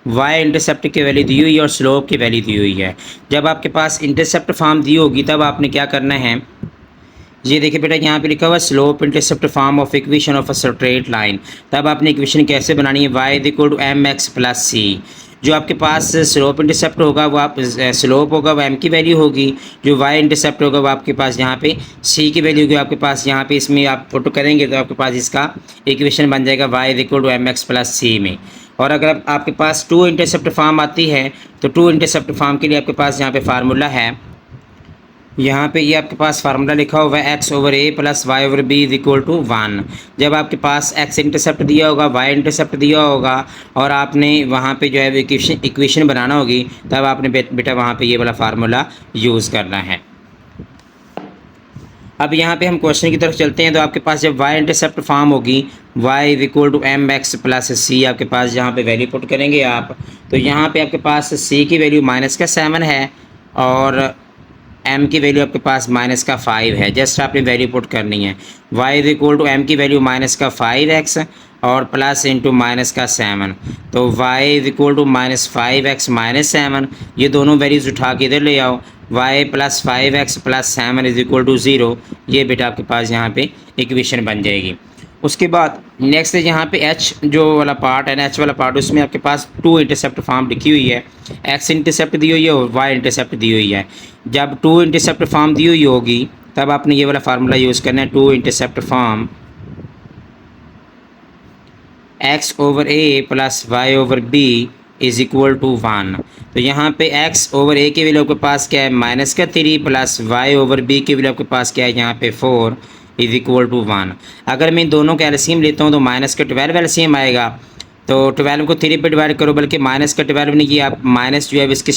Speaker 1: y इंटरसेप्ट की वैल्यू दी हुई है और स्लोप की वैल्यू दी हुई है। जब आपके पास इंटरसेप्ट फॉर्म दी होगी तब आपने क्या करना है, ये देखिए बेटा यहाँ पे लिखा हुआ slope intercept form of equation of a straight line. तब आपने इक्वेशन कैसे बनानी है, y is equal to M X plus C. जो आपके पास स्लोप इंटरसेप्ट होगा वो आप स्लोप होगा वो m की वैल्यू होगी, जो y इंटरसेप्ट होगा वो आपके पास यहाँ पे c की वैल्यू होगी। आपके पास यहाँ पे इसमें आप पुट करेंगे तो आपके पास इसका इक्वेशन बन जाएगा y is equal to M X plus C में। और अगर आपके पास 2 इंटरसेप्ट फॉर्म आती है तो 2 इंटरसेप्ट फॉर्म के लिए आपके पास यहाँ पे फार्मूला है, यहाँ पे ये आपके पास फार्मूला लिखा हुआ है x over a plus y over b is equal to 1। जब आपके पास x इंटरसेप्ट दिया होगा, y इंटरसेप्ट दिया होगा और आपने वहाँ पे जो है इक्वेशन बनाना होगी तब आपने बेटा वहाँ पे ये वाला फार्मूला यूज़ करना है। अब यहाँ पे हम क्वेश्चन की तरफ चलते हैं। तो आपके पास जब y इंटरसेप्ट फॉर्म होगी y is equal to M X plus C, आपके पास जहाँ पे वैल्यू पुट करेंगे आप, तो यहाँ पे आपके पास c की वैल्यू माइनस का 7 है और m की वैल्यू आपके पास माइनस का 5 है। जस्ट आपने वैल्यू पुट करनी है, y is equal to m की वैल्यू माइनस का 5x और प्लस इंटू माइनस का 7। तो y is equal to minus 5x minus 7, ये दोनों वैल्यूज़ उठा के इधर ले आओ, y plus 5x plus 7 is equal to 0। ये बेटा आपके पास यहाँ पे इक्वेशन बन जाएगी। उसके बाद नेक्स्ट है यहाँ पे h जो वाला पार्ट है, h वाला पार्ट, उसमें आपके पास 2 इंटरसेप्ट फॉर्म लिखी हुई है, x इंटरसेप्ट दी हुई है और y इंटरसेप्ट दी हुई है। जब 2 इंटरसेप्ट फॉर्म दी हुई होगी तब आपने ये वाला फार्मूला यूज़ करना है, 2 intercept form x over a plus y over b is equal to 1। तो यहाँ पे x ओवर a की वैल्यू आपके पास क्या है, माइनस का 3 प्लस y ओवर b की वैल्यू आपके पास क्या है, यहाँ पे 4 इज इक्वल टू 1। अगर मैं इन दोनों का एलसीएम लेता हूँ तो माइनस का 12 एलसीएम आएगा। तो 12 को 3 पे डिवाइड करो, बल्कि माइनस का 12 नहीं किया आप माइनस जो है इसके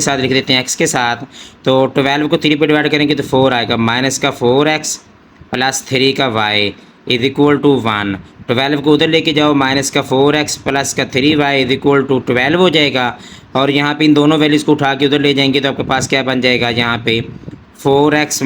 Speaker 1: साथ लिख देते हैं x के साथ। तो 12 को 3 पे डिवाइड करेंगे तो 4 आएगा, माइनस का 4x प्लस 3 का y इज इक्वल टू 1। 12 को उधर लेके जाओ, माइनस का 4x प्लस का 3y इज इक्वल टू 12 हो जाएगा। और यहाँ पे इन दोनों वैल्यूज़ को उठा के उधर ले जाएंगे तो आपके पास क्या बन जाएगा, यहाँ पे 4x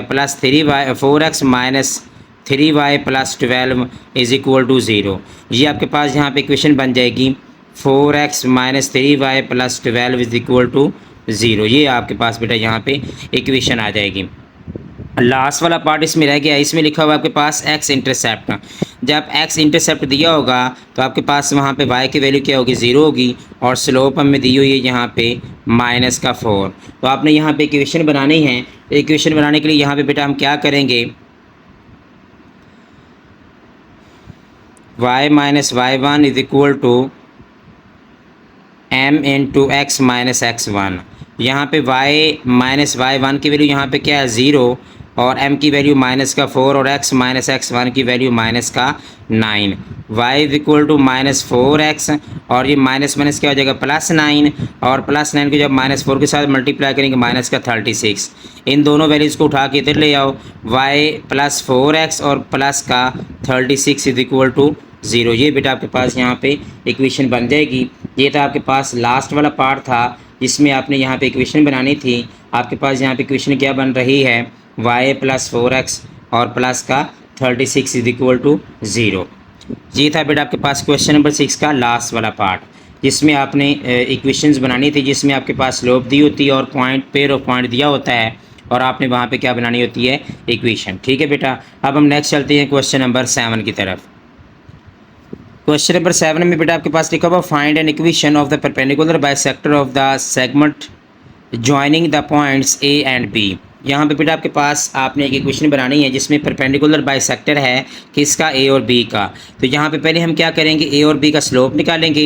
Speaker 1: plus 3y 4x minus 3y plus 12 is equal to 0। ये आपके पास यहाँ पे इक्वेशन बन जाएगी 4x minus 3y plus 12 is equal to 0। ये आपके पास बेटा यहाँ पे इक्वेशन आ जाएगी। लास्ट वाला पार्ट इसमें रह गया, इसमें लिखा हुआ आपके पास x इंटरसेप्ट। जब x इंटरसेप्ट दिया होगा तो आपके पास वहाँ पे y की वैल्यू क्या होगी, 0 होगी और स्लोप हमें दी हुई है यहाँ पे माइनस का 4। तो आपने यहाँ पे इक्वेशन बनानी है। तो इक्वेशन बनाने के लिए यहाँ पे बेटा हम क्या करेंगे, y minus y1 is equal to m into x minus x1। यहाँ पे y माइनस y1 की वैल्यू यहाँ पे क्या है, 0 और m की वैल्यू माइनस का 4 और x माइनस x1 की वैल्यू माइनस का 9। y is equal to minus 4x और ये माइनस माइनस क्या हो जाएगा, प्लस 9 और प्लस 9 को जब माइनस 4 के साथ मल्टीप्लाई करेंगे माइनस का 36। इन दोनों वैल्यूज़ को उठा के इधर ले आओ, y प्लस 4x और प्लस का 36 इज इक्वल टू 0। ये बेटा आपके पास यहाँ पे इक्वेशन बन जाएगी। ये था आपके पास लास्ट वाला पार्ट था जिसमें आपने यहाँ पे इक्वेशन बनानी थी। आपके पास यहाँ पे इक्वेशन क्या बन रही है, y प्लस 4x और प्लस का 36 इज इक्वल टू 0। ये था बेटा आपके पास क्वेश्चन नंबर 6 का लास्ट वाला पार्ट, जिसमें आपने इक्वेशंस बनानी थी, जिसमें आपके पास स्लोप दी होती है और पॉइंट पेयर ऑफ पॉइंट दिया होता है और आपने वहाँ पे क्या बनानी होती है, इक्वेशन। ठीक है बेटा, अब हम नेक्स्ट चलते हैं क्वेश्चन नंबर 7 की तरफ। क्वेश्चन नंबर 7 में बेटा आपके पास लिखा हुआ find an equation of the perpendicular bisector of the segment joining the points A and B. यहाँ पे बेटा आपके पास आपने एक इक्वेशन बनानी है जिसमें परपेंडिकुलर बाइसेक्टर है किसका, ए और बी का। तो यहाँ पे पहले हम क्या करेंगे, ए और बी का स्लोप निकालेंगे।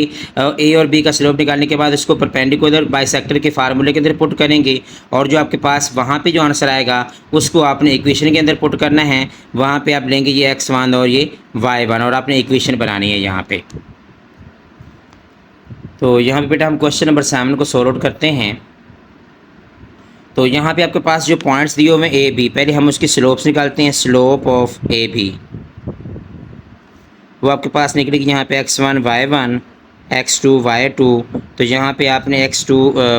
Speaker 1: ए और बी का स्लोप निकालने के बाद उसको परपेंडिकुलर बाइसेक्टर के फार्मूले के अंदर पुट करेंगे और जो आपके पास वहाँ पे जो आंसर आएगा उसको आपने इक्वेशन के अंदर पुट करना है। वहाँ पे आप लेंगे ये x1 और ये y1 और आपने इक्वेशन बनानी है यहाँ पे। तो यहाँ पे बेटा हम क्वेश्चन नंबर 7 को सॉल्व आउट करते हैं। तो यहाँ पे आपके पास जो पॉइंट्स दिए हुए हैं ए बी, पहले हम उसकी स्लोप्स निकालते हैं। स्लोप ऑफ ए बी वो आपके पास निकलेगी यहाँ पे x1 y1 x2 y2, तो यहाँ पे आपने x2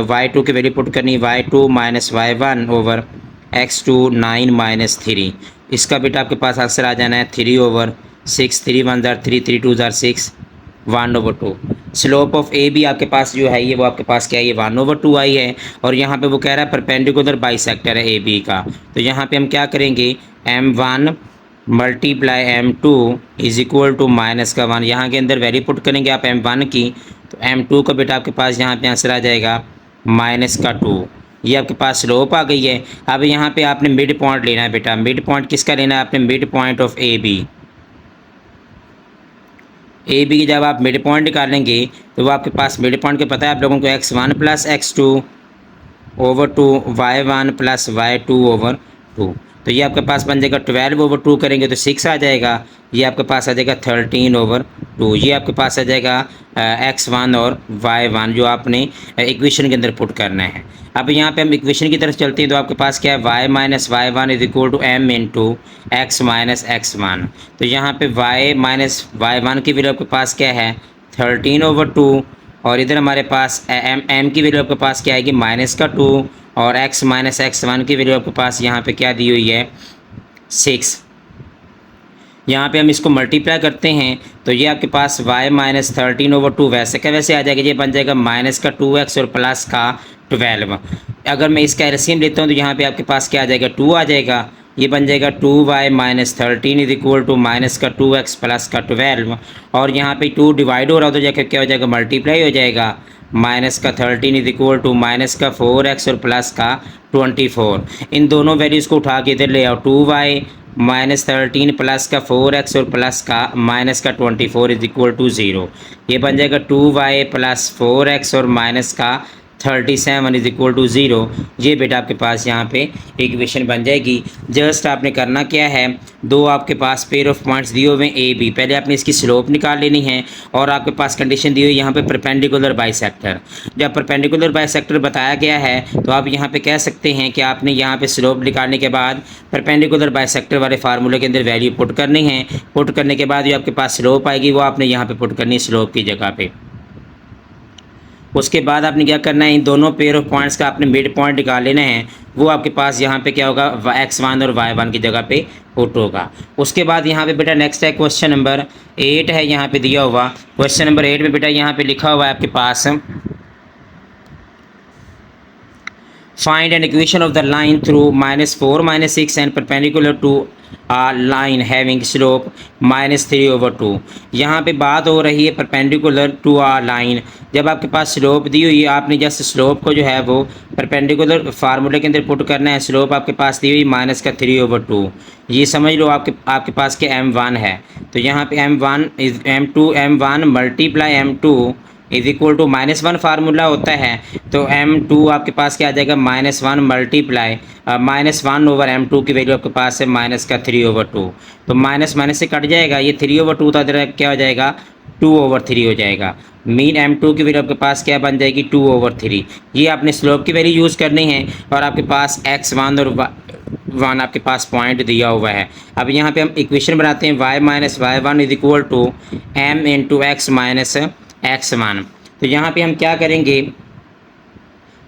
Speaker 1: y2 की वैल्यू पुट करनी y2 minus y1 over x2 9 minus 3। इसका बेटा आपके पास आंसर आ जाना है 3/6, 3 1 जार 3, 3 2 जार 6, 1/2। स्लोप ऑफ ए बी आपके पास जो है ये वो आपके पास क्या है, ये 1/2 आई है। और यहाँ पे वो कह रहा है परपेंडिकुलर बाइसेक्टर है ए बी का, तो यहाँ पे हम क्या करेंगे, m1 multiply m2 is equal to minus का 1। यहाँ के अंदर वैल्यू पुट करेंगे आप m1 की, तो m2 का बेटा आपके पास यहाँ पे आंसर आ जाएगा माइनस का 2। ये आपके पास स्लोप आ गई है। अब यहाँ पे आपने मिड पॉइंट लेना है बेटा। मिड पॉइंट किसका लेना है आपने, mid point of A B. A B की जब आप मिड पॉइंट निकालेंगे तो वो आपके पास मिड पॉइंट के पता है आप लोगों को x1 plus x2 over 2, y1 plus y2 over 2। तो ये आपके पास बन जाएगा 12/2 करेंगे तो 6 आ जाएगा। ये आपके पास आ जाएगा 13/2। ये आपके पास आ जाएगा x1 और y1 जो आपने इक्वेशन के अंदर पुट करना है। अब यहाँ पे हम इक्वेशन की तरफ चलते हैं तो आपके पास क्या है, y minus y1 is equal to m into x minus x1। तो यहाँ पे y माइनस y1 की वैल्यू आपके पास क्या है 13/2, और इधर हमारे पास m की वैल्यू आपके पास क्या आएगी माइनस का 2, और x माइनस x1 की वैल्यू आपके पास यहाँ पे क्या दी हुई है 6। यहाँ पे हम इसको मल्टीप्लाई करते हैं तो ये आपके पास y माइनस 13/2 वैसे का वैसे आ जाएगा, ये बन जाएगा माइनस का 2x और प्लस का 12। अगर मैं इसका एलसीएम लेता हूँ तो यहाँ पे आपके पास क्या आ जाएगा 2 आ जाएगा। ये बन जाएगा 2y minus 13 is equal to minus का 2x प्लस का 12, और यहाँ पे 2 डिवाइड हो रहा हो तो जाकर क्या हो जाएगा मल्टीप्लाई हो जाएगा। माइनस का 13 इज इक्वल टू माइनस का 4x और प्लस का 24। इन दोनों वैल्यूज़ को उठा के इधर ले आओ, 2y माइनस 13 प्लस का 4x और प्लस का माइनस का 24 इज इक्वल टू 0। ये बन जाएगा 2y प्लस 4x और माइनस का 37 इज इक्वल टू 0। ये बेटा आपके पास यहाँ पे इक्वेशन बन जाएगी। जस्ट आपने करना क्या है, दो आपके पास पेयर ऑफ पॉइंट्स दिए हुए हैं ए बी, पहले आपने इसकी स्लोप निकाल लेनी है, और आपके पास कंडीशन दी हुई है यहाँ पे परपेंडिकुलर बाइसेक्टर। जब परपेंडिकुलर बाइसेक्टर बताया गया है तो आप यहाँ पे कह सकते हैं कि आपने यहाँ पे स्लोप निकालने के बाद परपेंडिकुलर बाइसेक्टर वाले फार्मूले के अंदर वैल्यू पुट करनी है। पुट करने के बाद जो आपके पास स्लोप आएगी वो आपने यहाँ पे पुट करनी है स्लोप की जगह पे। उसके बाद आपने क्या करना है, इन दोनों पेयर ऑफ पॉइंट्स का आपने मिड पॉइंट निकाल लेना है। वो आपके पास यहाँ पे क्या होगा x1 और y1 की जगह पे पुट होगा। उसके बाद यहाँ पे बेटा नेक्स्ट है क्वेश्चन नंबर 8 है यहाँ पे दिया हुआ। क्वेश्चन नंबर 8 में बेटा यहाँ पे लिखा हुआ है आपके पास, find an equation of the line through -4 -6 and perpendicular to a line having slope -3/2। यहाँ पे बात हो रही है परपेंडिकुलर टू आ लाइन। जब आपके पास स्लोप दी हुई है आपने जस्ट स्लोप को जो है वो परपेंडिकुलर फार्मूले के अंदर पुट करना है। स्लोप आपके पास दी हुई -3/2। ये समझ लो आपके पास के m1 है, तो यहाँ पे m1 multiply m2 is equal to -1 formula होता है, तो m2 आपके पास क्या आ जाएगा -1 मल्टीप्लाई -1/m2 की वैल्यू आपके पास है -3/2। तो माइनस माइनस से कट जाएगा, ये 3/2 था, इधर क्या हो जाएगा 2/3 हो जाएगा। मीन m2 की वैल्यू आपके पास क्या बन जाएगी 2/3। ये आपने स्लोप की वैल्यू यूज़ करनी है, और आपके पास x1 और 1 आपके पास पॉइंट दिया हुआ है। अब यहाँ पे हम इक्वेशन बनाते हैं y minus y1 is equal to m into x minus x1। तो यहाँ पे हम क्या करेंगे,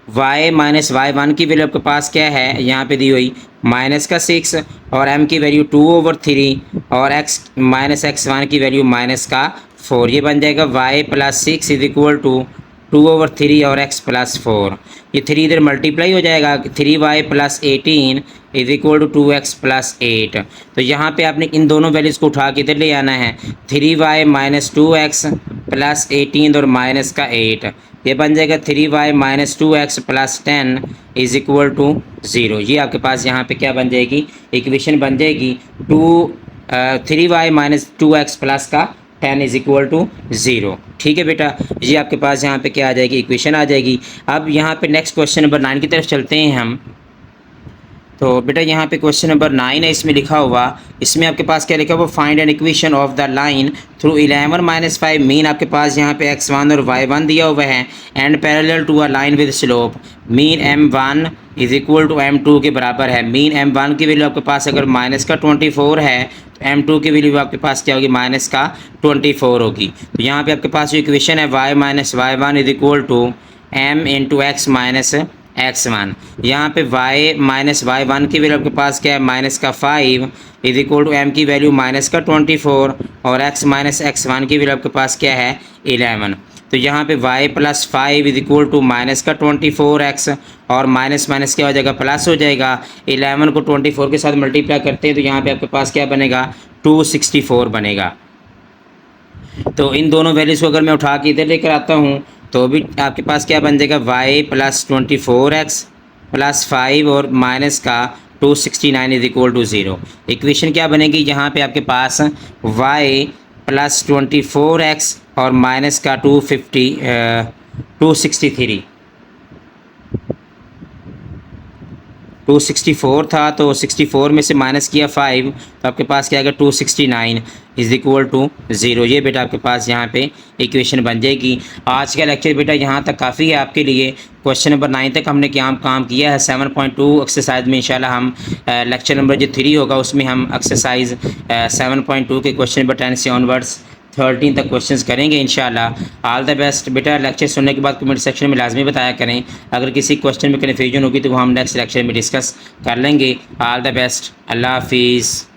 Speaker 1: y माइनस y1 की वैल्यू आपके पास क्या है यहाँ पे दी हुई -6, और m की वैल्यू 2/3, और x माइनस x1 की वैल्यू -4। ये बन जाएगा y plus 6 is equal to 2/3 और x प्लस 4। ये 3 इधर मल्टीप्लाई हो जाएगा, 3y plus 18 is equal to 2x plus 8। तो यहाँ पे आपने इन दोनों वैल्यूज़ को उठा के इधर ले आना है, 3y माइनस 2x प्लस 18 और माइनस का 8। ये बन जाएगा 3y minus 2x plus 10 is equal to 0। ये आपके पास यहाँ पे क्या बन जाएगी इक्वेशन बन जाएगी 3y माइनस 2x प्लस का 10 इज इक्वल टू 0। ठीक है बेटा, ये आपके पास यहाँ पे क्या आ जाएगी इक्वेशन आ जाएगी। अब यहाँ पे नेक्स्ट क्वेश्चन नंबर 9 की तरफ चलते हैं हम। तो बेटा यहाँ पे क्वेश्चन नंबर 9 है, इसमें लिखा हुआ, इसमें आपके पास क्या लिखा हुआ, find an equation of the line through 11-5 mean आपके पास यहाँ पे x1 और y1 दिया हुआ है and parallel to a line with slope mean m1 is equal to m2 के बराबर है। मीन m1 की वैल्यू आपके पास अगर -24 है तो m2 की वैल्यू आपके पास क्या होगी, -24 होगी। तो यहाँ पे आपके पास जो इक्वेशन है y minus y1 is equal to m into x minus x1। यहाँ पे y माइनस y1 की वैल्यू आपके पास क्या है, -5 इज इक्वल टू m की वैल्यू -24 और x माइनस x1 की वैल्यू आपके पास क्या है, 11। तो यहाँ पे y plus 5 is equal to -24x और माइनस माइनस क्या हो जाएगा, प्लस हो जाएगा। 11 को 24 के साथ मल्टीप्लाई करते हैं तो यहाँ पे आपके पास क्या बनेगा, 264 बनेगा। तो इन दोनों वैल्यूज़ को अगर मैं उठा के इधर लेकर आता हूँ तो भी आपके पास क्या बन जाएगा, y प्लस 24x प्लस 5 और माइनस का 269 इज इक्वल टू 0। इक्वेशन क्या बनेगी, यहाँ पे आपके पास y प्लस 24x और माइनस का 264 था, तो 64 में से माइनस किया 5 तो आपके पास क्या आएगा, 269 इज इक्वल टू 0। ये बेटा आपके पास यहाँ पे इक्वेशन बन जाएगी। आज का लेक्चर बेटा यहाँ तक काफ़ी है आपके लिए। क्वेश्चन नंबर 9 तक हमने क्या काम किया है। 7.2 एक्सरसाइज में इंशाल्लाह हम लेक्चर नंबर जो 3 होगा उसमें हम एक्सरसाइज 7.2 के क्वेश्चन नंबर 10 से ऑनवर्ड्स 13 तक क्वेश्चंस करेंगे इंशाल्लाह। ऑल द बेस्ट बेटा। लेक्चर सुनने के बाद कमेंट सेक्शन में लाजमी बताया करें, अगर किसी क्वेश्चन में कन्फ्यूजन होगी तो वो हम नेक्स्ट लेक्चर में डिस्कस कर लेंगे। All the best. अल्लाह हाफिज़।